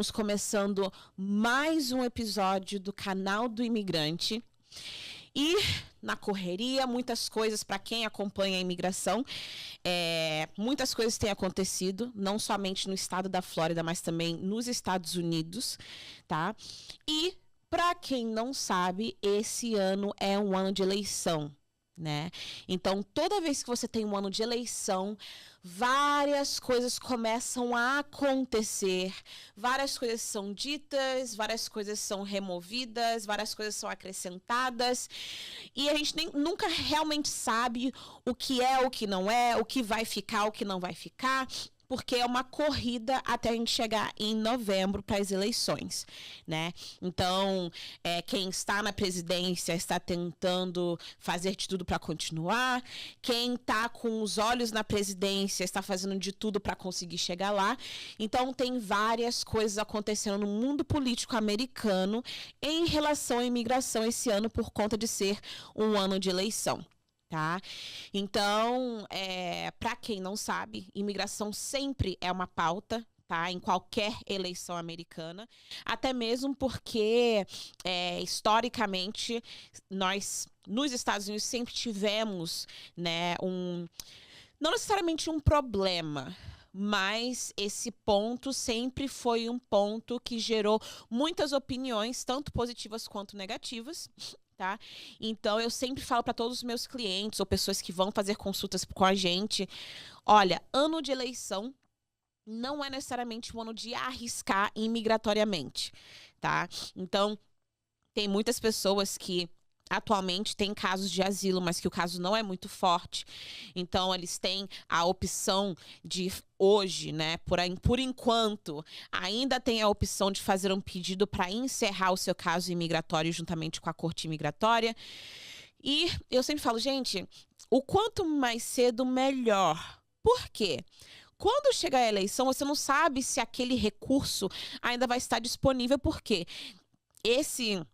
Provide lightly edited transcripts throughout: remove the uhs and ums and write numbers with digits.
Estamos começando mais um episódio do Canal do Imigrante. E na correria, muitas coisas para quem acompanha a imigração. Muitas coisas têm acontecido, não somente no estado da Flórida, mas também nos Estados Unidos, tá? E, para quem não sabe, esse ano é um ano de eleição, né? Então, toda vez que você tem um ano de eleição, várias coisas começam a acontecer, várias coisas são ditas, várias coisas são removidas, várias coisas são acrescentadas, e a gente nunca realmente sabe o que é, o que não é, o que vai ficar, o que não vai ficar, porque é uma corrida até a gente chegar em novembro para as eleições, né? Então, quem está na presidência está tentando fazer de tudo para continuar, quem está com os olhos na presidência está fazendo de tudo para conseguir chegar lá. Então, tem várias coisas acontecendo no mundo político americano em relação à imigração esse ano por conta de ser um ano de eleição. Tá? Então, para quem não sabe, imigração sempre é uma pauta, tá? Em qualquer eleição americana, até mesmo porque, historicamente, nós, nos Estados Unidos, sempre tivemos, né, não necessariamente um problema, mas esse ponto sempre foi um ponto que gerou muitas opiniões, tanto positivas quanto negativas. Tá? Então, eu sempre falo para todos os meus clientes ou pessoas que vão fazer consultas com a gente, olha, ano de eleição não é necessariamente um ano de arriscar imigratoriamente, tá? Então, tem muitas pessoas que atualmente têm casos de asilo, mas que o caso não é muito forte. Então, eles têm a opção de hoje, né, por enquanto, ainda tem a opção de fazer um pedido para encerrar o seu caso imigratório juntamente com a corte imigratória. E eu sempre falo, gente, o quanto mais cedo, melhor. Por quê? Quando chegar a eleição, você não sabe se aquele recurso ainda vai estar disponível, porque esse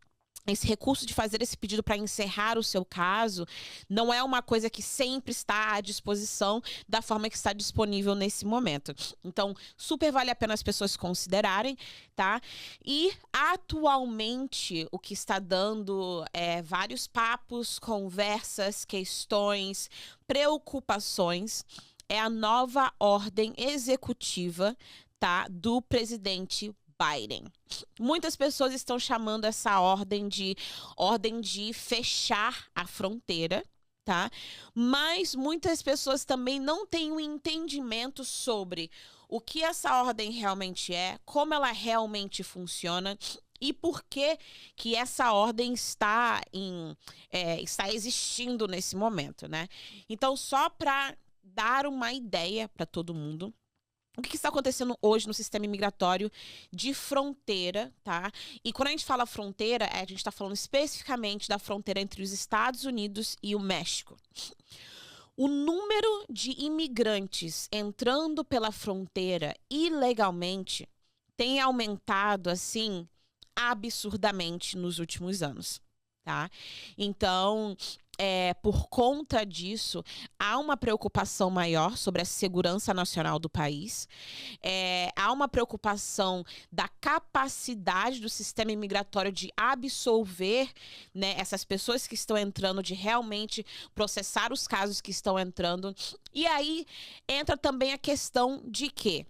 recurso de fazer esse pedido para encerrar o seu caso não é uma coisa que sempre está à disposição da forma que está disponível nesse momento. Então, super vale a pena as pessoas considerarem, tá? E, atualmente, o que está dando vários papos, conversas, questões, preocupações é a nova ordem executiva, tá, do presidente Biden. Muitas pessoas estão chamando essa ordem de fechar a fronteira, tá? Mas muitas pessoas também não têm um entendimento sobre o que essa ordem realmente é, como ela realmente funciona e por que que essa ordem está existindo nesse momento, né? Então, só para dar uma ideia para todo mundo, o que está acontecendo hoje no sistema imigratório de fronteira, tá? E quando a gente fala fronteira, a gente está falando especificamente da fronteira entre os Estados Unidos e o México. O número de imigrantes entrando pela fronteira ilegalmente tem aumentado, assim, absurdamente nos últimos anos, tá? Então, por conta disso, há uma preocupação maior sobre a segurança nacional do país, há uma preocupação da capacidade do sistema imigratório de absolver, né, essas pessoas que estão entrando, de realmente processar os casos que estão entrando. E aí entra também a questão de que,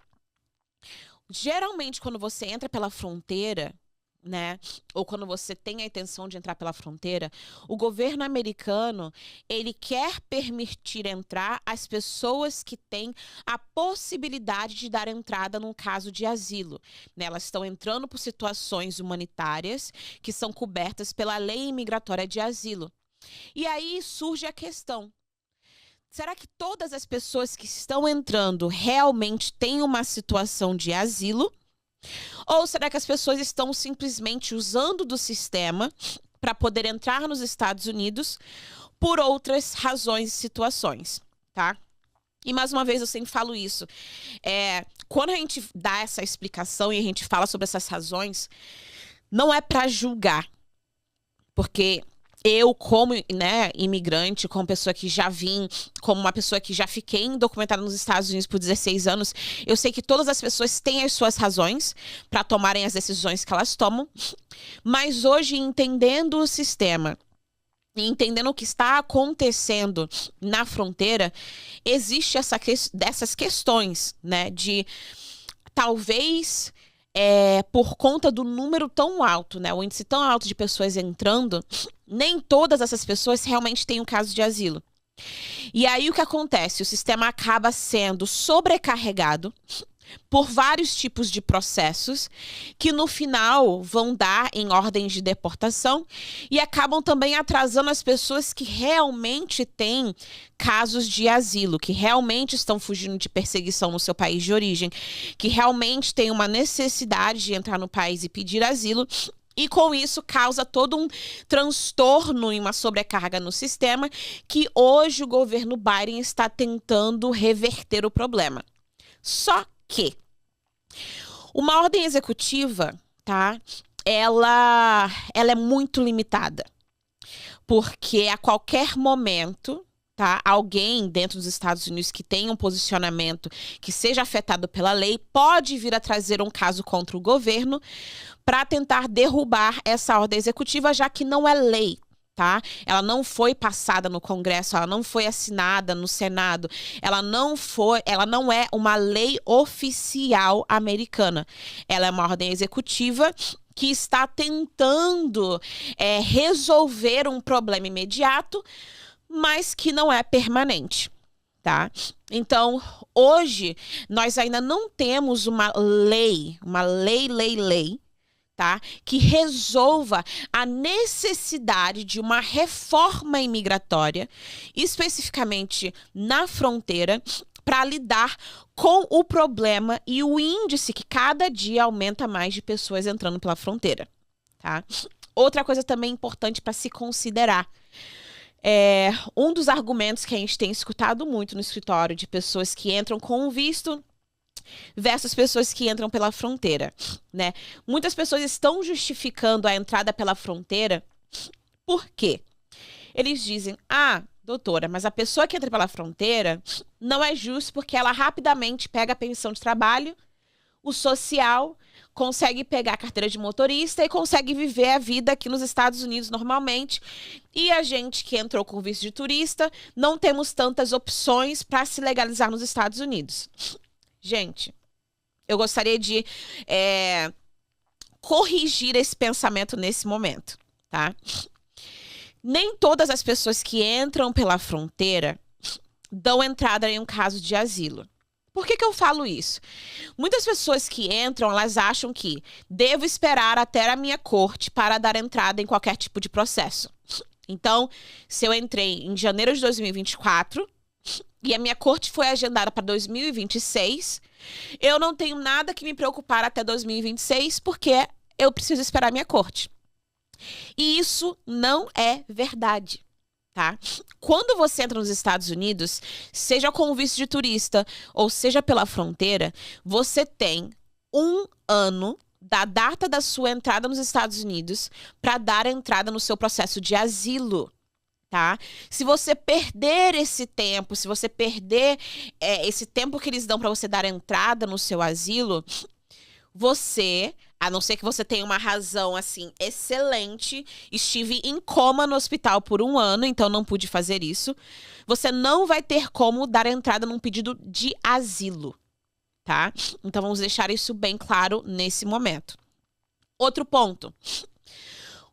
geralmente, quando você entra pela fronteira, né, ou quando você tem a intenção de entrar pela fronteira, o governo americano, ele quer permitir entrar as pessoas que têm a possibilidade de dar entrada num caso de asilo, né? Elas estão entrando por situações humanitárias que são cobertas pela lei imigratória de asilo. E aí surge a questão: será que todas as pessoas que estão entrando realmente têm uma situação de asilo? Ou será que as pessoas estão simplesmente usando do sistema para poder entrar nos Estados Unidos por outras razões e situações, tá? E mais uma vez eu sempre falo isso. Quando a gente dá essa explicação e a gente fala sobre essas razões, não é para julgar, porque eu, como, né, imigrante, como pessoa que já vim, como uma pessoa que já fiquei indocumentada nos Estados Unidos por 16 anos, eu sei que todas as pessoas têm as suas razões para tomarem as decisões que elas tomam, mas hoje, entendendo o sistema, e entendendo o que está acontecendo na fronteira, existe dessas questões, né, de talvez por conta do número tão alto, né, o índice tão alto de pessoas entrando, nem todas essas pessoas realmente têm um caso de asilo. E aí o que acontece? O sistema acaba sendo sobrecarregado por vários tipos de processos que no final vão dar em ordens de deportação e acabam também atrasando as pessoas que realmente têm casos de asilo, que realmente estão fugindo de perseguição no seu país de origem, que realmente têm uma necessidade de entrar no país e pedir asilo. E com isso causa todo um transtorno e uma sobrecarga no sistema que hoje o governo Biden está tentando reverter o problema. Só que uma ordem executiva, tá? Ela é muito limitada. Porque a qualquer momento, tá? Alguém dentro dos Estados Unidos que tenha um posicionamento que seja afetado pela lei pode vir a trazer um caso contra o governo para tentar derrubar essa ordem executiva, já que não é lei. Tá? Ela não foi passada no Congresso, ela não foi assinada no Senado, ela não é uma lei oficial americana. Ela é uma ordem executiva que está tentando resolver um problema imediato, mas que não é permanente. Tá? Então, hoje, nós ainda não temos uma lei, tá? Que resolva a necessidade de uma reforma imigratória, especificamente na fronteira, para lidar com o problema e o índice que cada dia aumenta mais de pessoas entrando pela fronteira. Tá? Outra coisa também importante para se considerar. Um dos argumentos que a gente tem escutado muito no escritório de pessoas que entram com visto versus pessoas que entram pela fronteira, né? Muitas pessoas estão justificando a entrada pela fronteira. Por quê? Eles dizem, doutora, mas a pessoa que entra pela fronteira não é justo porque ela rapidamente pega a pensão de trabalho, o social, consegue pegar a carteira de motorista e consegue viver a vida aqui nos Estados Unidos normalmente. E a gente que entrou com visto de turista, não temos tantas opções para se legalizar nos Estados Unidos. Gente, eu gostaria de corrigir esse pensamento nesse momento, tá? Nem todas as pessoas que entram pela fronteira dão entrada em um caso de asilo. Por que eu falo isso? Muitas pessoas que entram, elas acham que devo esperar até a minha corte para dar entrada em qualquer tipo de processo. Então, se eu entrei em janeiro de 2024... e a minha corte foi agendada para 2026, eu não tenho nada que me preocupar até 2026, porque eu preciso esperar a minha corte. E isso não é verdade, tá? Quando você entra nos Estados Unidos, seja com visto de turista ou seja pela fronteira, você tem 1 ano da data da sua entrada nos Estados Unidos para dar entrada no seu processo de asilo. Tá? Se você perder esse tempo, se você perder esse tempo que eles dão para você dar entrada no seu asilo, você, a não ser que você tenha uma razão assim excelente, estive em coma no hospital por 1 ano, então não pude fazer isso, você não vai ter como dar entrada num pedido de asilo, tá? Então vamos deixar isso bem claro nesse momento. Outro ponto.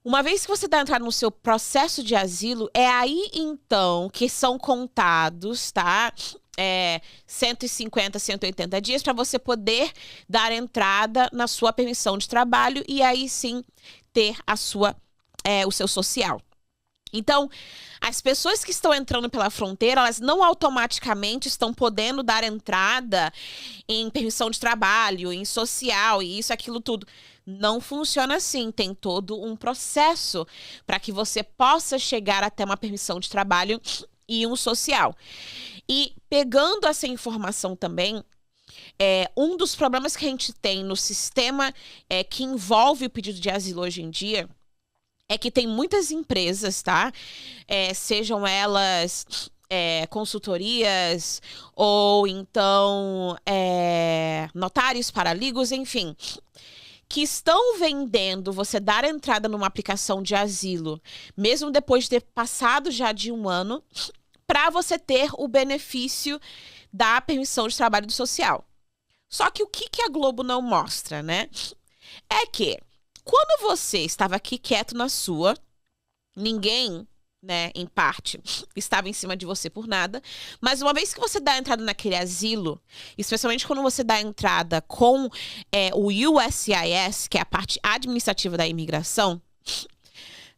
Uma vez que você dá entrada no seu processo de asilo, é aí, então, que são contados, tá? 150, 180 dias para você poder dar entrada na sua permissão de trabalho e aí sim ter o seu social. Então, as pessoas que estão entrando pela fronteira, elas não automaticamente estão podendo dar entrada em permissão de trabalho, em social e isso, aquilo, tudo. Não funciona assim, tem todo um processo para que você possa chegar até uma permissão de trabalho e um social. E pegando essa informação também, um dos problemas que a gente tem no sistema que envolve o pedido de asilo hoje em dia é que tem muitas empresas, tá? Sejam elas consultorias ou então notários, paralegos, enfim, que estão vendendo você dar entrada numa aplicação de asilo, mesmo depois de ter passado já de 1 ano, para você ter o benefício da permissão de trabalho do social. Só que o que a Globo não mostra, né? É que quando você estava aqui quieto na sua, ninguém, né, em parte, estava em cima de você por nada, mas uma vez que você dá entrada naquele asilo, especialmente quando você dá entrada com o USCIS, que é a parte administrativa da imigração,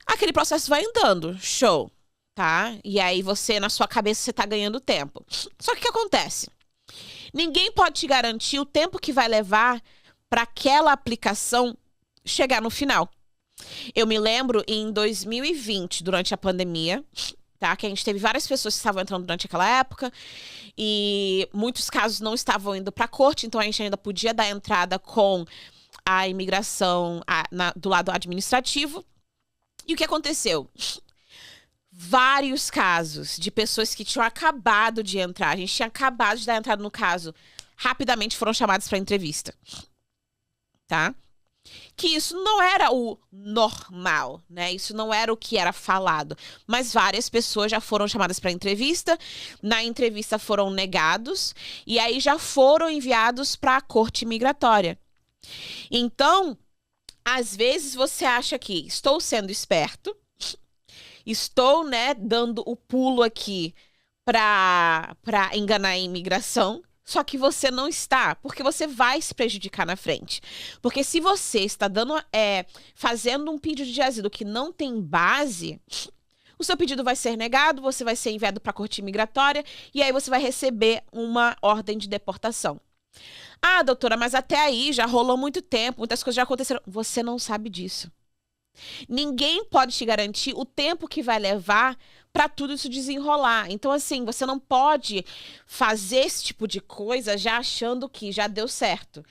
aquele processo vai andando, show, tá? E aí você, na sua cabeça, você tá ganhando tempo. Só que o que acontece? Ninguém pode te garantir o tempo que vai levar para aquela aplicação chegar no final. Eu me lembro em 2020, durante a pandemia, tá? Que a gente teve várias pessoas que estavam entrando durante aquela época e muitos casos não estavam indo para a corte, então a gente ainda podia dar entrada com a imigração do lado administrativo. E o que aconteceu? Vários casos de pessoas que tinham acabado de entrar, a gente tinha acabado de dar entrada no caso, rapidamente foram chamadas para entrevista, tá? Que isso não era o normal, né? Isso não era o que era falado. Mas várias pessoas já foram chamadas para entrevista, na entrevista foram negados e aí já foram enviados para a corte migratória. Então, às vezes você acha que estou sendo esperto, estou, né, dando o pulo aqui para enganar a imigração. Só que você não está, porque você vai se prejudicar na frente. Porque se você está fazendo um pedido de asilo que não tem base, o seu pedido vai ser negado, você vai ser enviado para a corte migratória e aí você vai receber uma ordem de deportação. Ah, doutora, mas até aí já rolou muito tempo, muitas coisas já aconteceram. Você não sabe disso. Ninguém pode te garantir o tempo que vai levar para tudo isso desenrolar. Então, assim, você não pode fazer esse tipo de coisa já achando que já deu certo.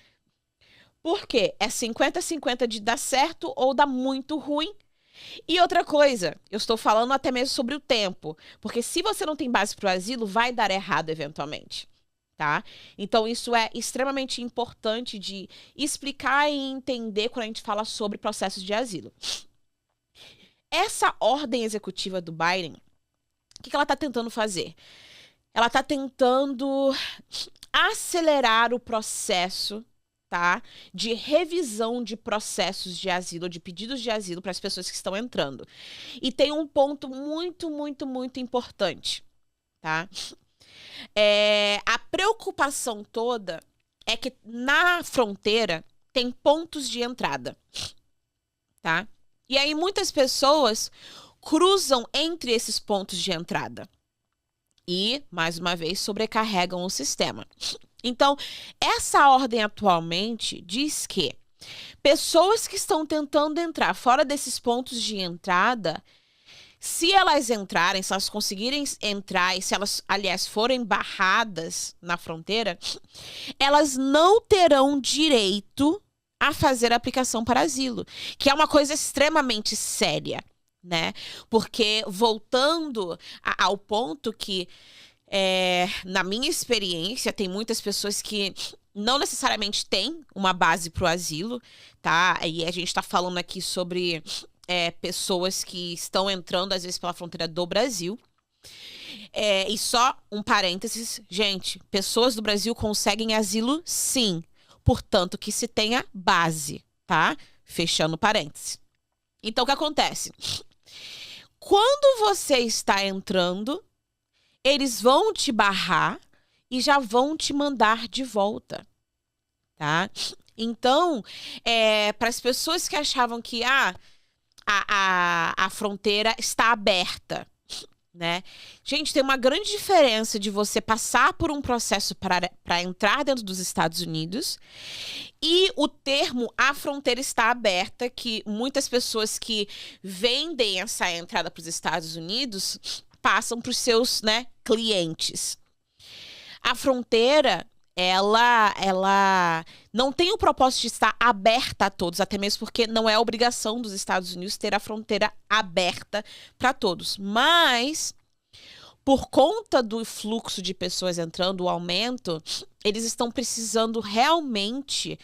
Por quê? É 50-50 de dar certo ou dar muito ruim. E outra coisa, eu estou falando até mesmo sobre o tempo. Porque se você não tem base para o asilo, vai dar errado eventualmente. Tá? Então, isso é extremamente importante de explicar e entender quando a gente fala sobre processos de asilo. Essa ordem executiva do Biden, o que ela está tentando fazer? Ela está tentando acelerar o processo, tá, de revisão de processos de asilo, de pedidos de asilo para as pessoas que estão entrando. E tem um ponto muito, muito, muito importante, tá? A preocupação toda é que na fronteira tem pontos de entrada, tá? E aí muitas pessoas cruzam entre esses pontos de entrada e, mais uma vez, sobrecarregam o sistema. Então, essa ordem atualmente diz que pessoas que estão tentando entrar fora desses pontos de entrada, se elas entrarem, se elas conseguirem entrar e se elas, aliás, forem barradas na fronteira, elas não terão direito a fazer a aplicação para asilo, que é uma coisa extremamente séria, né? Porque, voltando ao ponto que, na minha experiência, tem muitas pessoas que não necessariamente têm uma base para o asilo, tá? E a gente está falando aqui sobre pessoas que estão entrando, às vezes, pela fronteira do Brasil. E só um parênteses, gente, pessoas do Brasil conseguem asilo, sim, portanto que se tenha base, tá? Fechando parênteses. Então, o que acontece? Quando você está entrando, eles vão te barrar e já vão te mandar de volta, tá? Então, para as pessoas que achavam que a fronteira está aberta, né? Gente, tem uma grande diferença de você passar por um processo para entrar dentro dos Estados Unidos e o termo "a fronteira está aberta", que muitas pessoas que vendem essa entrada para os Estados Unidos passam para os seus, né, clientes. A fronteira ela não tem o propósito de estar aberta a todos, até mesmo porque não é obrigação dos Estados Unidos ter a fronteira aberta para todos. Mas, por conta do fluxo de pessoas entrando, o aumento, eles estão precisando realmente,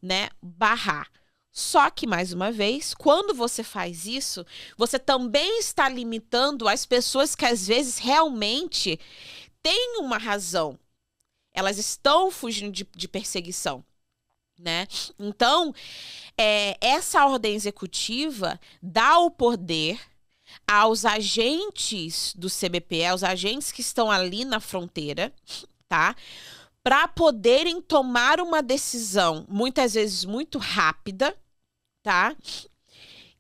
né, barrar. Só que, mais uma vez, quando você faz isso, você também está limitando as pessoas que às vezes realmente têm uma razão. Elas estão fugindo de perseguição, né? Então, essa ordem executiva dá o poder aos agentes do CBP, aos agentes que estão ali na fronteira, tá? Para poderem tomar uma decisão, muitas vezes muito rápida, tá?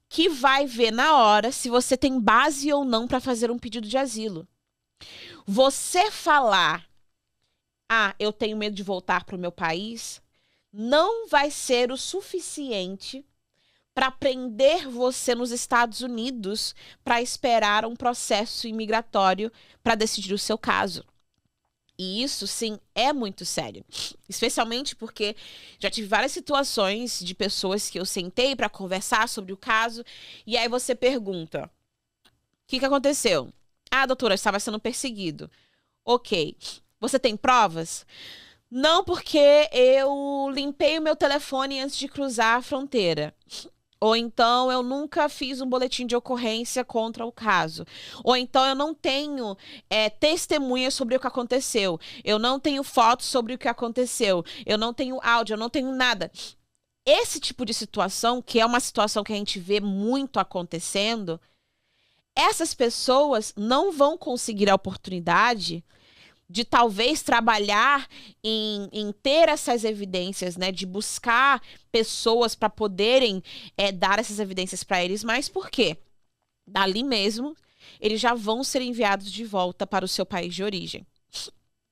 Que vai ver na hora se você tem base ou não para fazer um pedido de asilo. Você falar, eu tenho medo de voltar para o meu país, não vai ser o suficiente para prender você nos Estados Unidos para esperar um processo imigratório para decidir o seu caso. E isso, sim, é muito sério. Especialmente porque já tive várias situações de pessoas que eu sentei para conversar sobre o caso e aí você pergunta, o que aconteceu? Doutora, eu estava sendo perseguido. Ok. Você tem provas? Não, porque eu limpei o meu telefone antes de cruzar a fronteira. Ou então eu nunca fiz um boletim de ocorrência contra o caso. Ou então eu não tenho testemunhas sobre o que aconteceu. Eu não tenho fotos sobre o que aconteceu. Eu não tenho áudio, eu não tenho nada. Esse tipo de situação, que é uma situação que a gente vê muito acontecendo, essas pessoas não vão conseguir a oportunidade de talvez trabalhar em ter essas evidências, né? De buscar pessoas para poderem dar essas evidências para eles. Mas por quê? Dali mesmo, eles já vão ser enviados de volta para o seu país de origem,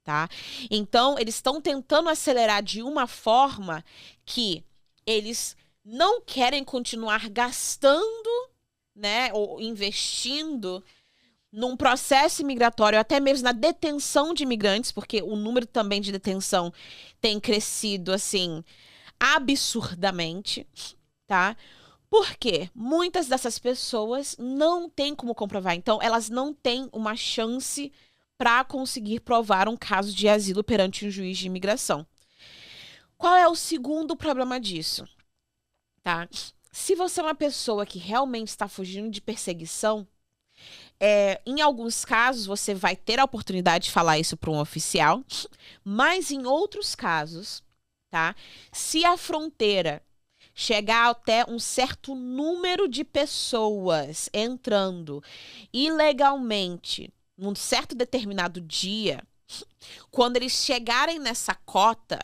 tá? Então, eles estão tentando acelerar de uma forma que eles não querem continuar gastando, né? Ou investindo num processo imigratório, até mesmo na detenção de imigrantes, porque o número também de detenção tem crescido, assim, absurdamente, tá? Porque muitas dessas pessoas não têm como comprovar. Então, elas não têm uma chance para conseguir provar um caso de asilo perante um juiz de imigração. Qual é o segundo problema disso? Tá? Se você é uma pessoa que realmente está fugindo de perseguição, em alguns casos, você vai ter a oportunidade de falar isso para um oficial, mas em outros casos, tá? Se a fronteira chegar até um certo número de pessoas entrando ilegalmente num certo determinado dia, quando eles chegarem nessa cota,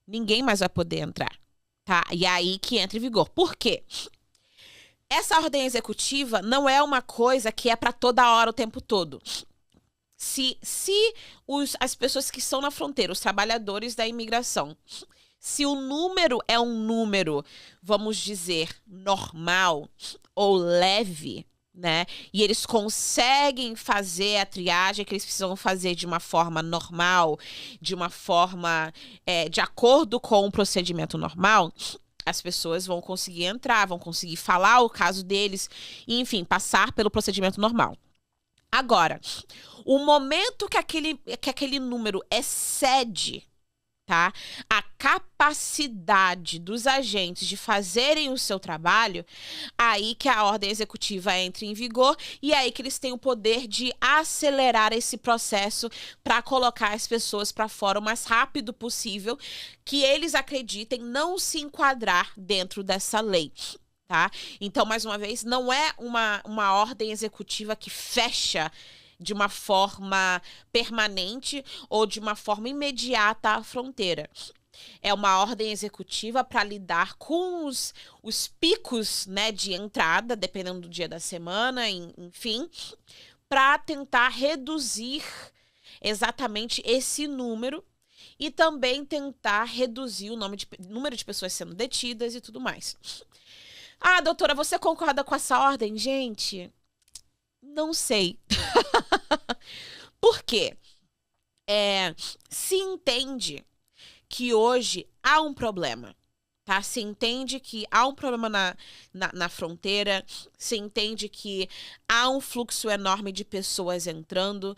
ninguém mais vai poder entrar, tá? E aí que entra em vigor. Por quê? Essa ordem executiva não é uma coisa que é para toda hora, o tempo todo. Se as pessoas que estão na fronteira, os trabalhadores da imigração, se o número é um número, vamos dizer, normal ou leve, né? E eles conseguem fazer a triagem que eles precisam fazer de uma forma normal, de uma forma de acordo com o procedimento normal, as pessoas vão conseguir entrar, vão conseguir falar o caso deles, e, enfim, passar pelo procedimento normal. Agora, o momento que aquele número excede, tá, a capacidade dos agentes de fazerem o seu trabalho, aí que a ordem executiva entra em vigor e aí que eles têm o poder de acelerar esse processo para colocar as pessoas para fora o mais rápido possível, que eles acreditem não se enquadrar dentro dessa lei. Tá? Então, mais uma vez, não é uma ordem executiva que fecha de uma forma permanente ou de uma forma imediata à fronteira. É uma ordem executiva para lidar com os picos, né, de entrada, dependendo do dia da semana, enfim, para tentar reduzir exatamente esse número e também tentar reduzir o número de pessoas sendo detidas e tudo mais. Doutora, você concorda com essa ordem? Gente, não sei. Por quê? Se entende que hoje há um problema. Tá? Se entende que há um problema na fronteira, se entende que há um fluxo enorme de pessoas entrando,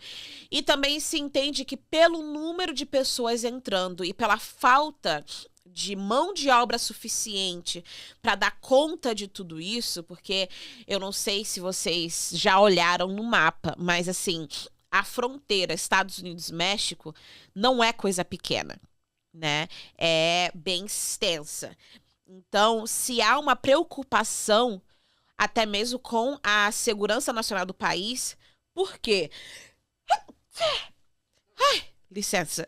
e também se entende que pelo número de pessoas entrando e pela falta de mão de obra suficiente para dar conta de tudo isso, porque eu não sei se vocês já olharam no mapa, mas assim, a fronteira Estados Unidos-México não é coisa pequena, né? É bem extensa. Então, se há uma preocupação, até mesmo com a segurança nacional do país, por quê? Ai, licença.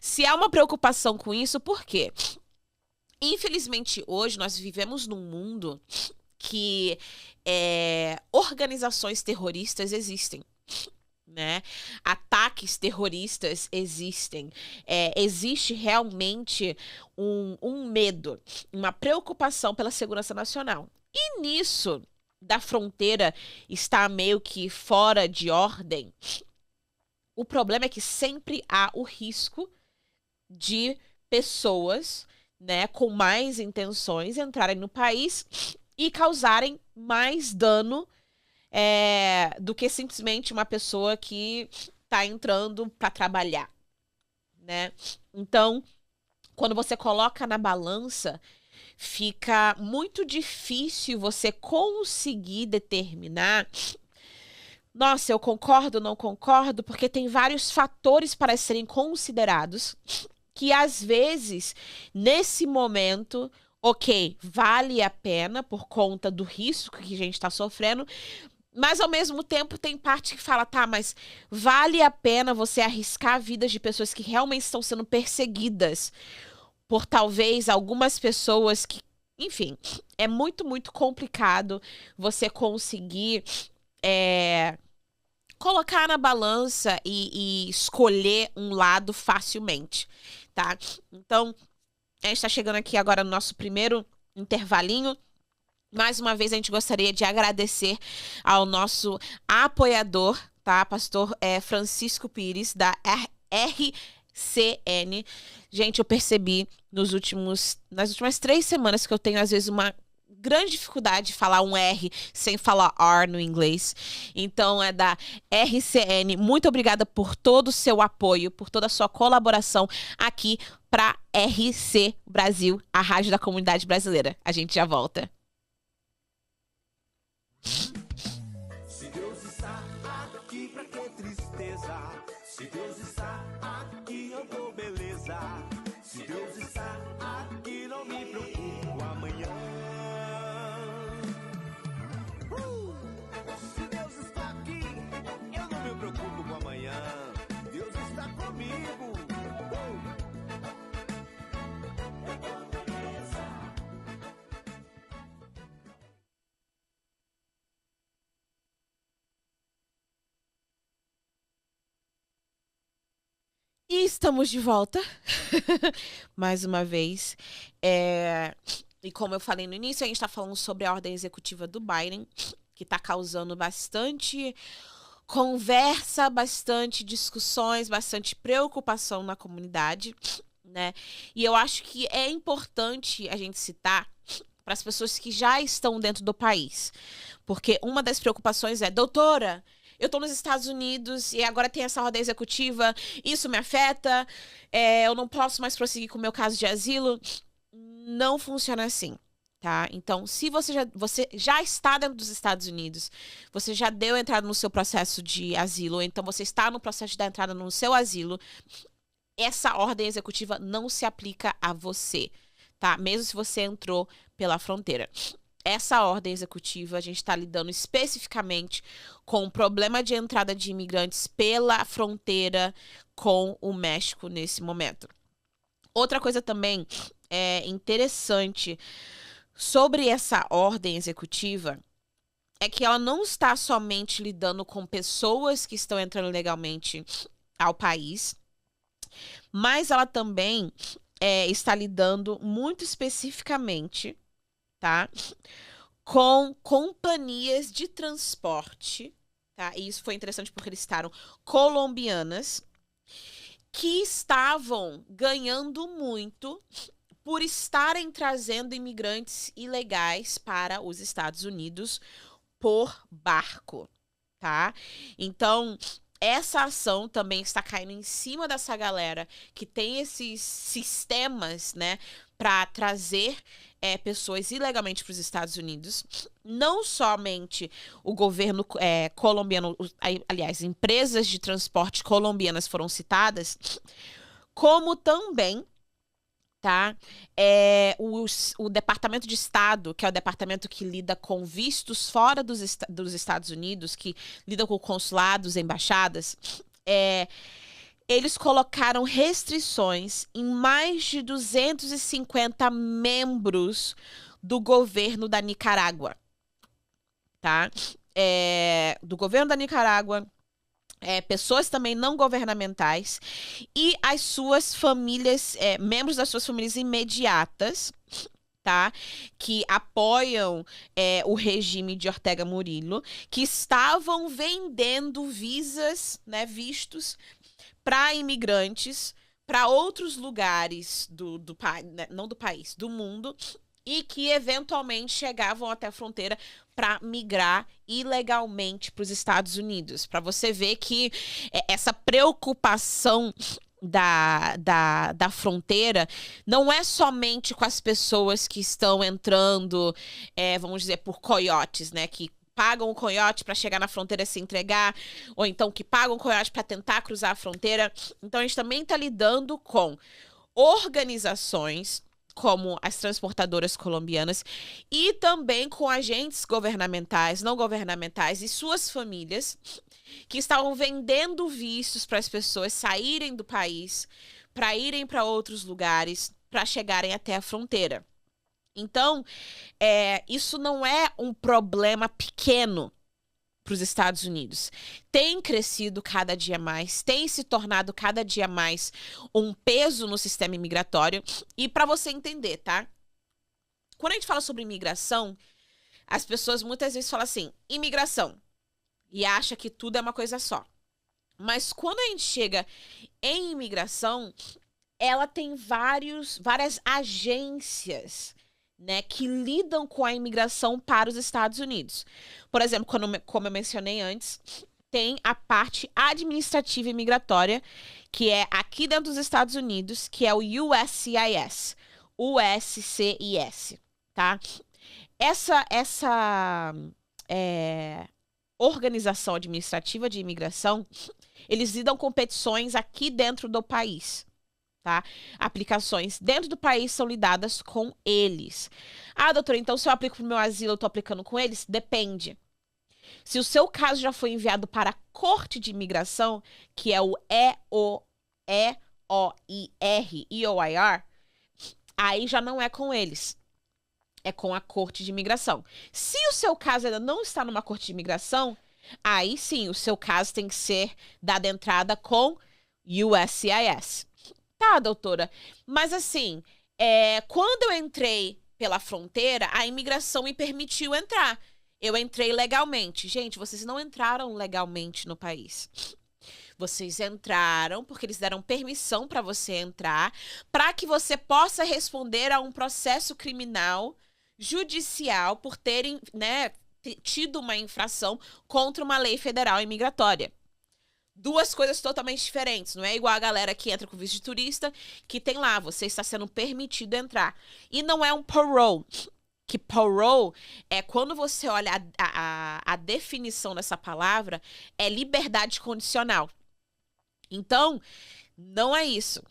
Se há uma preocupação com isso, por quê? Infelizmente, hoje nós vivemos num mundo que organizações terroristas existem. Né? Ataques terroristas existem. Existe realmente um medo, uma preocupação pela segurança nacional. E nisso, da fronteira estar meio que fora de ordem, o problema é que sempre há o risco de pessoas, né, com mais intenções entrarem no país e causarem mais dano do que simplesmente uma pessoa que está entrando para trabalhar, né? Então, quando você coloca na balança, fica muito difícil você conseguir determinar. Nossa, eu concordo, não concordo, porque tem vários fatores para serem considerados que, às vezes, nesse momento, ok, vale a pena por conta do risco que a gente está sofrendo, mas, ao mesmo tempo, tem parte que fala, tá, mas vale a pena você arriscar vidas de pessoas que realmente estão sendo perseguidas por, talvez, algumas pessoas que... Enfim, é muito, muito complicado você conseguir colocar na balança e escolher um lado facilmente, tá? Então, a gente está chegando aqui agora no nosso primeiro intervalinho. Mais uma vez, a gente gostaria de agradecer ao nosso apoiador, tá? Pastor Francisco Pires, da RCN. Gente, eu percebi nas últimas 3 semanas que eu tenho, às vezes, uma grande dificuldade de falar um R sem falar R no inglês. Então, é da RCN. Muito obrigada por todo o seu apoio, por toda a sua colaboração aqui para RC Brasil, a rádio da comunidade brasileira. A gente já volta. Se Deus está aqui, pra que tristeza? Se Deus está aqui, eu dou beleza. Se Deus está aqui, não me preocupo amanhã. Se Deus está aqui, eu não me preocupo com amanhã. Deus está comigo. Eu dou beleza. E estamos de volta, mais uma vez. E como eu falei no início, a gente está falando sobre a ordem executiva do Biden, que está causando bastante conversa, bastante discussões, bastante preocupação na comunidade, né? E eu acho que é importante a gente citar para as pessoas que já estão dentro do país. Porque uma das preocupações é, doutora, eu estou nos Estados Unidos e agora tem essa ordem executiva, isso me afeta, eu não posso mais prosseguir com o meu caso de asilo. Não funciona assim, tá? Então, se você já está dentro dos Estados Unidos, você já deu entrada no seu processo de asilo, ou então você está no processo de dar entrada no seu asilo, essa ordem executiva não se aplica a você, tá? Mesmo se você entrou pela fronteira. Essa ordem executiva, a gente está lidando especificamente com o problema de entrada de imigrantes pela fronteira com o México nesse momento. Outra coisa também interessante sobre essa ordem executiva é que ela não está somente lidando com pessoas que estão entrando legalmente ao país, mas ela também está lidando muito especificamente, tá, com companhias de transporte, tá? E isso foi interessante porque eles citaram colombianas que estavam ganhando muito por estarem trazendo imigrantes ilegais para os Estados Unidos por barco, tá? Então, essa ação também está caindo em cima dessa galera que tem esses sistemas, né, para trazer pessoas ilegalmente para os Estados Unidos. Não somente o governo colombiano, aliás, empresas de transporte colombianas foram citadas, como também, tá? O Departamento de Estado, que é o departamento que lida com vistos fora dos Estados Unidos, que lida com consulados, embaixadas, eles colocaram restrições em mais de 250 membros do governo da Nicarágua, tá? Do governo da Nicarágua, pessoas também não governamentais e as suas famílias, membros das suas famílias imediatas, tá? Que apoiam o regime de Ortega Murillo, que estavam vendendo visas, né, vistos para imigrantes para outros lugares do país, né, não do país, do mundo, e que eventualmente chegavam até a fronteira para migrar ilegalmente para os Estados Unidos. Para você ver que essa preocupação da fronteira não é somente com as pessoas que estão entrando, vamos dizer, por coiotes, né? Que pagam o coiote para chegar na fronteira e se entregar, ou então que pagam o coiote para tentar cruzar a fronteira. Então a gente também está lidando com organizações como as transportadoras colombianas e também com agentes governamentais, não governamentais e suas famílias que estavam vendendo vistos para as pessoas saírem do país, para irem para outros lugares, para chegarem até a fronteira. Então, isso não é um problema pequeno para os Estados Unidos. Tem crescido cada dia mais, tem se tornado cada dia mais um peso no sistema imigratório. E para você entender, tá? Quando a gente fala sobre imigração, as pessoas muitas vezes falam assim, imigração, e acha que tudo é uma coisa só. Mas quando a gente chega em imigração, ela tem várias agências, né, que lidam com a imigração para os Estados Unidos. Por exemplo, como eu mencionei antes, tem a parte administrativa e migratória, que é aqui dentro dos Estados Unidos, que é o USCIS, USCIS, tá? Essa organização administrativa de imigração, eles lidam com petições aqui dentro do país. Tá? Aplicações dentro do país são lidadas com eles. Ah, doutora, então se eu aplico para o meu asilo, eu estou aplicando com eles? Depende. Se o seu caso já foi enviado para a Corte de Imigração, que é o EOIR, aí já não é com eles. É com a Corte de Imigração. Se o seu caso ainda não está numa Corte de Imigração, aí sim, o seu caso tem que ser dado entrada com USCIS. Tá, doutora, mas assim, quando eu entrei pela fronteira, a imigração me permitiu entrar. Eu entrei legalmente. Gente, vocês não entraram legalmente no país. Vocês entraram porque eles deram permissão para você entrar, para que você possa responder a um processo criminal judicial por terem, né, tido uma infração contra uma lei federal imigratória. Duas coisas totalmente diferentes. Não é igual a galera que entra com visto de turista, que tem lá, você está sendo permitido entrar. E não é um parole. Que parole é quando você olha a definição dessa palavra, é liberdade condicional. Então, não é isso.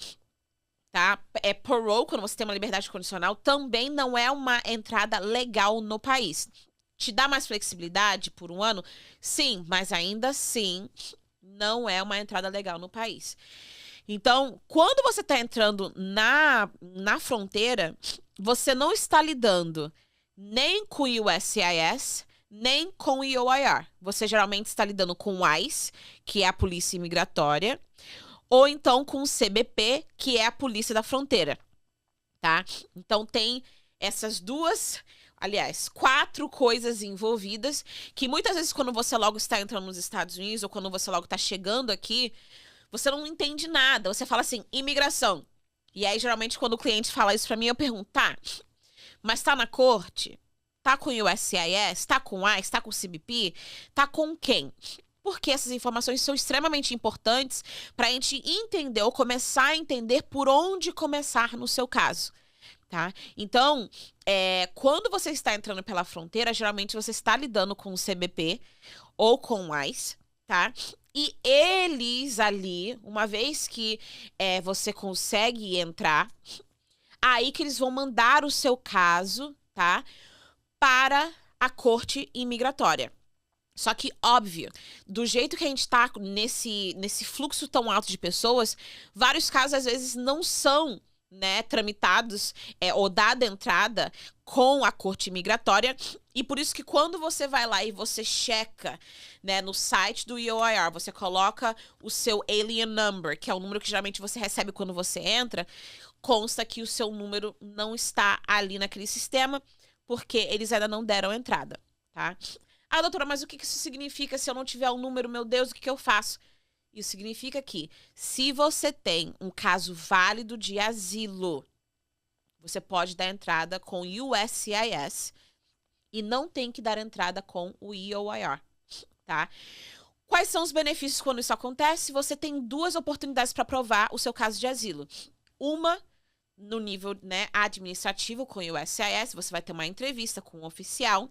Tá? Parole, quando você tem uma liberdade condicional, também não é uma entrada legal no país. Te dá mais flexibilidade por um ano? Sim, mas ainda assim não é uma entrada legal no país. Então, quando você está entrando na fronteira, você não está lidando nem com o USCIS, nem com o EOIR. Você geralmente está lidando com o ICE, que é a Polícia Imigratória, ou então com o CBP, que é a Polícia da Fronteira, tá? Então, tem essas duas, aliás, 4 coisas envolvidas, que muitas vezes quando você logo está entrando nos Estados Unidos, ou quando você logo está chegando aqui, você não entende nada. Você fala assim, imigração. E aí, geralmente, quando o cliente fala isso pra mim, eu pergunto, tá, mas tá na corte? Tá com o USCIS? Tá com o ICE? Tá com o CBP? Tá com quem? Porque essas informações são extremamente importantes para a gente entender ou começar a entender por onde começar no seu caso, tá? Então, quando você está entrando pela fronteira, geralmente você está lidando com o CBP ou com o ICE, tá? E eles ali, uma vez que você consegue entrar, aí que eles vão mandar o seu caso, tá? Para a corte imigratória. Só que, óbvio, do jeito que a gente tá nesse fluxo tão alto de pessoas, vários casos, às vezes, não são, né, tramitados ou dada entrada com a corte imigratória. E por isso que quando você vai lá e você checa, né, no site do EOIR, você coloca o seu alien number, que é o número que geralmente você recebe quando você entra, consta que o seu número não está ali naquele sistema, porque eles ainda não deram entrada, tá? Ah, doutora, mas o que isso significa se eu não tiver um número? Meu Deus, o que eu faço? Isso significa que, se você tem um caso válido de asilo, você pode dar entrada com o USCIS e não tem que dar entrada com o EOIR, tá? Quais são os benefícios quando isso acontece? Você tem 2 oportunidades para provar o seu caso de asilo. Uma, no nível, né, administrativo com o USCIS, você vai ter uma entrevista com um oficial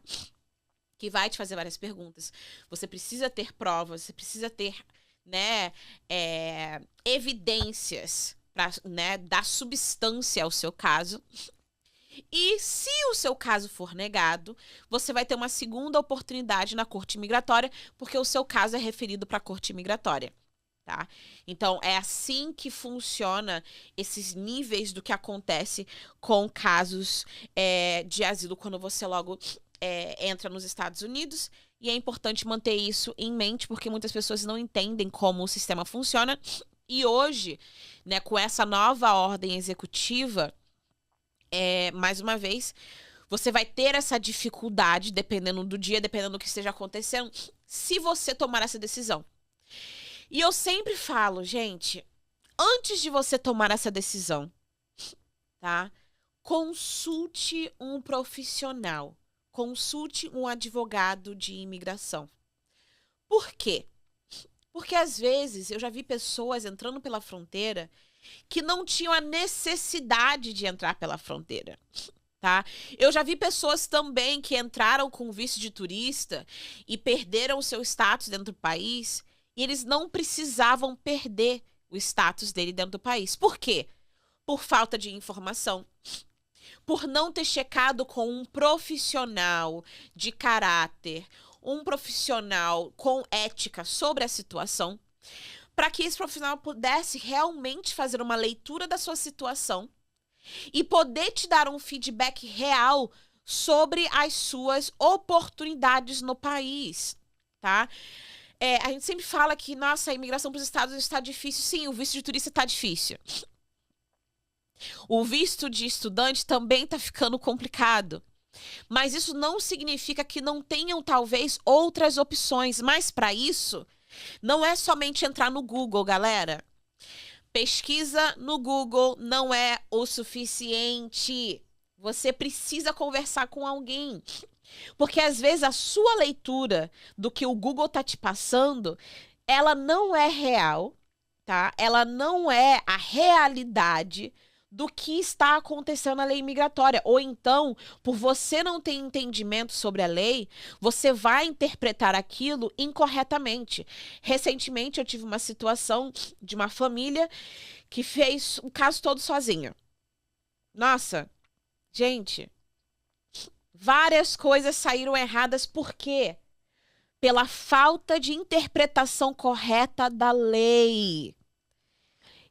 que vai te fazer várias perguntas. Você precisa ter provas, você precisa ter, né, evidências para, né, dar substância ao seu caso. E se o seu caso for negado, você vai ter uma segunda oportunidade na corte imigratória, porque o seu caso é referido para a corte imigratória, tá? Então, é assim que funciona esses níveis do que acontece com casos de asilo quando você logo entra nos Estados Unidos. E é importante manter isso em mente, porque muitas pessoas não entendem como o sistema funciona. E hoje, né, com essa nova ordem executiva, mais uma vez, você vai ter essa dificuldade, dependendo do dia, dependendo do que esteja acontecendo, se você tomar essa decisão. E eu sempre falo, gente, antes de você tomar essa decisão, tá? Consulte um profissional. Consulte um advogado de imigração. Por quê? Porque, às vezes, eu já vi pessoas entrando pela fronteira que não tinham a necessidade de entrar pela fronteira, tá? Eu já vi pessoas também que entraram com visto de turista e perderam o seu status dentro do país e eles não precisavam perder o status dele dentro do país. Por quê? Por falta de informação. Por não ter checado com um profissional de caráter, um profissional com ética sobre a situação, para que esse profissional pudesse realmente fazer uma leitura da sua situação e poder te dar um feedback real sobre as suas oportunidades no país, tá? A gente sempre fala que, nossa, a imigração para os Estados Unidos está difícil. Sim, o visto de turista está difícil. O visto de estudante também está ficando complicado. Mas isso não significa que não tenham, talvez, outras opções. Mas, para isso, não é somente entrar no Google, galera. Pesquisa no Google não é o suficiente. Você precisa conversar com alguém. Porque, às vezes, a sua leitura do que o Google está te passando, ela não é real, tá? Ela não é a realidade do que está acontecendo na lei migratória. Ou então, por você não ter entendimento sobre a lei, você vai interpretar aquilo incorretamente. Recentemente, eu tive uma situação de uma família que fez o caso todo sozinha. Nossa, gente, várias coisas saíram erradas. Por quê? Pela falta de interpretação correta da lei.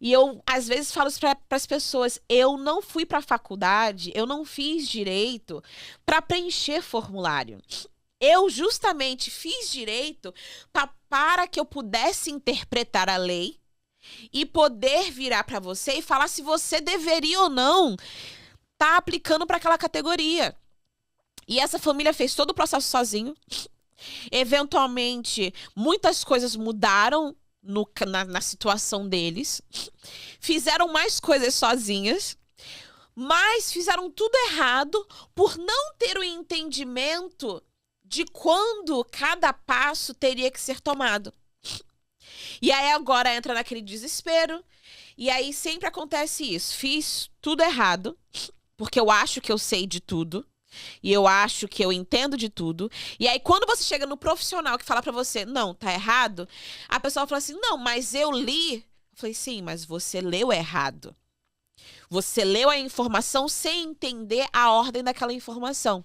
E eu, às vezes, falo isso para as pessoas, eu não fui para a faculdade, eu não fiz direito para preencher formulário. Eu justamente fiz direito para que eu pudesse interpretar a lei e poder virar para você e falar se você deveria ou não estar aplicando para aquela categoria. E essa família fez todo o processo sozinho. Eventualmente, muitas coisas mudaram na situação deles, fizeram mais coisas sozinhas, mas fizeram tudo errado por não ter o entendimento de quando cada passo teria que ser tomado. E aí agora entra naquele desespero, e aí sempre acontece isso. Fiz tudo errado, porque eu acho que eu sei de tudo, e eu acho que eu entendo de tudo. E aí quando você chega no profissional que fala pra você, não, tá errado, a pessoa fala assim, não, mas eu li. Eu falei, sim, mas você leu errado. Você leu a informação sem entender a ordem daquela informação.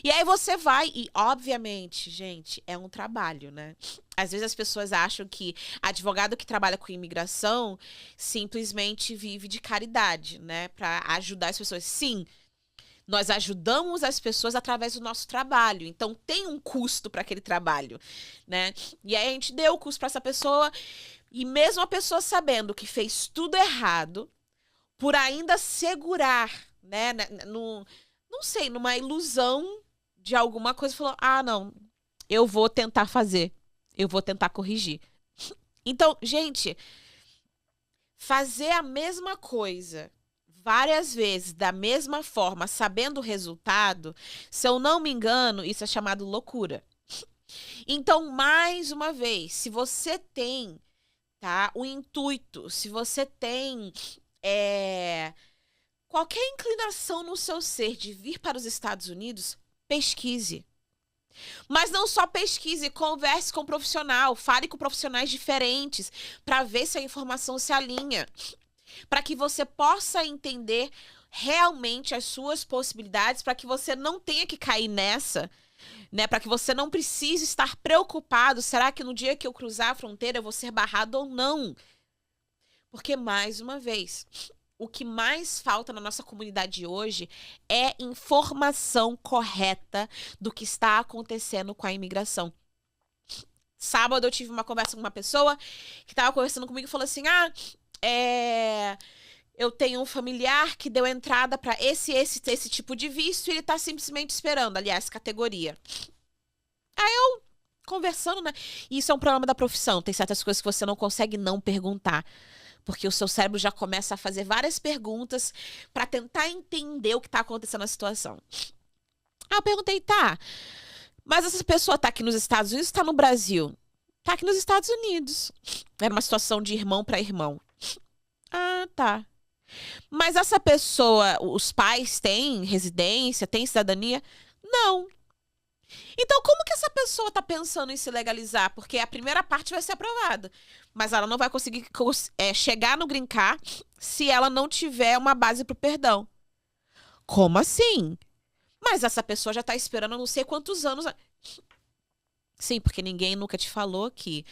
E aí você vai, e obviamente, gente, é um trabalho, né? Às vezes as pessoas acham que advogado que trabalha com imigração simplesmente vive de caridade, né? Pra ajudar as pessoas. Sim, nós ajudamos as pessoas através do nosso trabalho. Então tem um custo para aquele trabalho, né? E aí a gente deu o custo para essa pessoa, e mesmo a pessoa sabendo que fez tudo errado, por ainda segurar, né? Não sei, numa ilusão de alguma coisa, falou, ah, não, eu vou tentar fazer, eu vou tentar corrigir. Então, gente, fazer a mesma coisa várias vezes, da mesma forma, sabendo o resultado, se eu não me engano, isso é chamado loucura. Então, mais uma vez, se você tem, tá, o intuito, se você tem qualquer inclinação no seu ser de vir para os Estados Unidos, pesquise. Mas não só pesquise, converse com um profissional, fale com profissionais diferentes para ver se a informação se alinha, para que você possa entender realmente as suas possibilidades, para que você não tenha que cair nessa, né? Para que você não precise estar preocupado, será que no dia que eu cruzar a fronteira eu vou ser barrado ou não? Porque, mais uma vez, o que mais falta na nossa comunidade hoje é informação correta do que está acontecendo com a imigração. Sábado eu tive uma conversa com uma pessoa que estava conversando comigo e falou assim, eu tenho um familiar que deu entrada para esse tipo de visto e ele está simplesmente esperando, aliás, categoria. Aí eu, conversando, né? Isso é um problema da profissão, tem certas coisas que você não consegue não perguntar. Porque o seu cérebro já começa a fazer várias perguntas para tentar entender o que está acontecendo na situação. Aí eu perguntei, tá, mas essa pessoa tá aqui nos Estados Unidos ou tá no Brasil? Tá aqui nos Estados Unidos. Era uma situação de irmão para irmão. Ah, tá. Mas essa pessoa, os pais têm residência, têm cidadania? Não. Então, como que essa pessoa tá pensando em se legalizar? Porque a primeira parte vai ser aprovada, mas ela não vai conseguir chegar no Green Card se ela não tiver uma base pro perdão. Como assim? Mas essa pessoa já tá esperando não sei quantos anos. Sim, porque ninguém nunca te falou que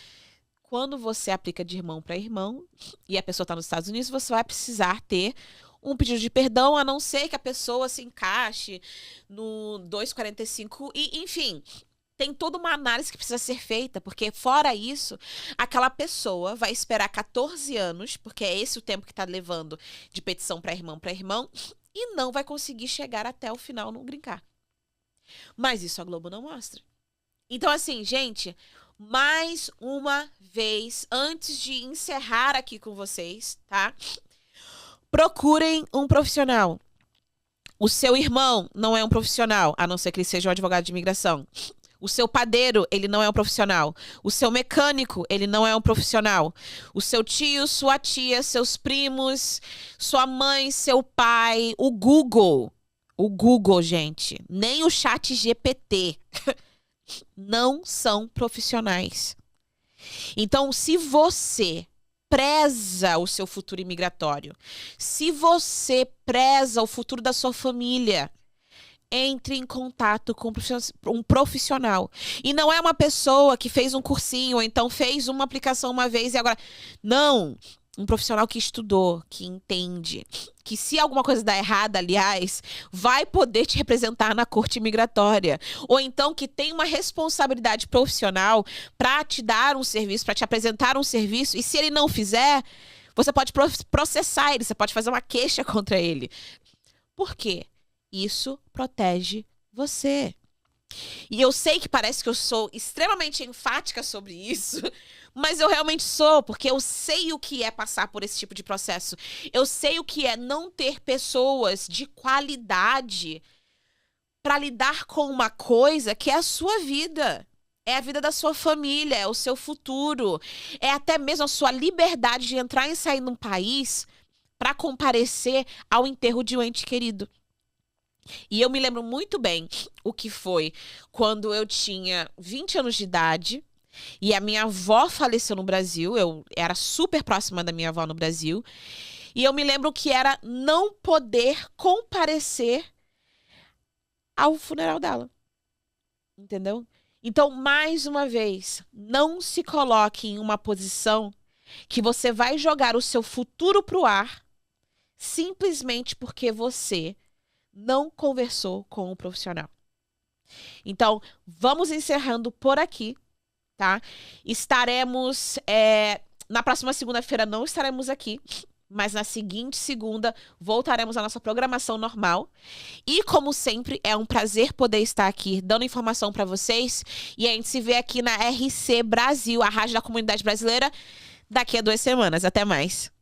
quando você aplica de irmão para irmão e a pessoa tá nos Estados Unidos, você vai precisar ter um pedido de perdão, a não ser que a pessoa se encaixe no 245. E, enfim, tem toda uma análise que precisa ser feita, porque fora isso, aquela pessoa vai esperar 14 anos, porque é esse o tempo que está levando de petição para irmão, e não vai conseguir chegar até o final no Green Card. Mas isso a Globo não mostra. Então, assim, gente, mais uma vez, antes de encerrar aqui com vocês, tá? Procurem um profissional. O seu irmão não é um profissional, a não ser que ele seja um advogado de imigração. O seu padeiro, ele não é um profissional. O seu mecânico, ele não é um profissional. O seu tio, sua tia, seus primos, sua mãe, seu pai, o Google, gente, nem o ChatGPT não são profissionais. Então, se você preza o seu futuro imigratório, se você preza o futuro da sua família, entre em contato com um profissional. E não é uma pessoa que fez um cursinho, ou então fez uma aplicação uma vez e agora... Não! Um profissional que estudou, que entende, que se alguma coisa dar errada, aliás, vai poder te representar na corte imigratória. Ou então que tem uma responsabilidade profissional para te dar um serviço, para te apresentar um serviço, e se ele não fizer, você pode processar ele, você pode fazer uma queixa contra ele. Por quê? Isso protege você. E eu sei que parece que eu sou extremamente enfática sobre isso, mas eu realmente sou, porque eu sei o que é passar por esse tipo de processo. Eu sei o que é não ter pessoas de qualidade para lidar com uma coisa que é a sua vida. É a vida da sua família, é o seu futuro. É até mesmo a sua liberdade de entrar e sair num país para comparecer ao enterro de um ente querido. E eu me lembro muito bem o que foi quando eu tinha 20 anos de idade e a minha avó faleceu no Brasil. Eu era super próxima da minha avó no Brasil. E eu me lembro que era não poder comparecer ao funeral dela. Entendeu? Então, mais uma vez, não se coloque em uma posição que você vai jogar o seu futuro pro ar simplesmente porque você não conversou com o profissional. Então, vamos encerrando por aqui, tá? Estaremos... na próxima segunda-feira não estaremos aqui, mas na seguinte segunda voltaremos à nossa programação normal. E, como sempre, é um prazer poder estar aqui dando informação para vocês. E a gente se vê aqui na RC Brasil, a Rádio da Comunidade Brasileira, daqui a 2 semanas. Até mais.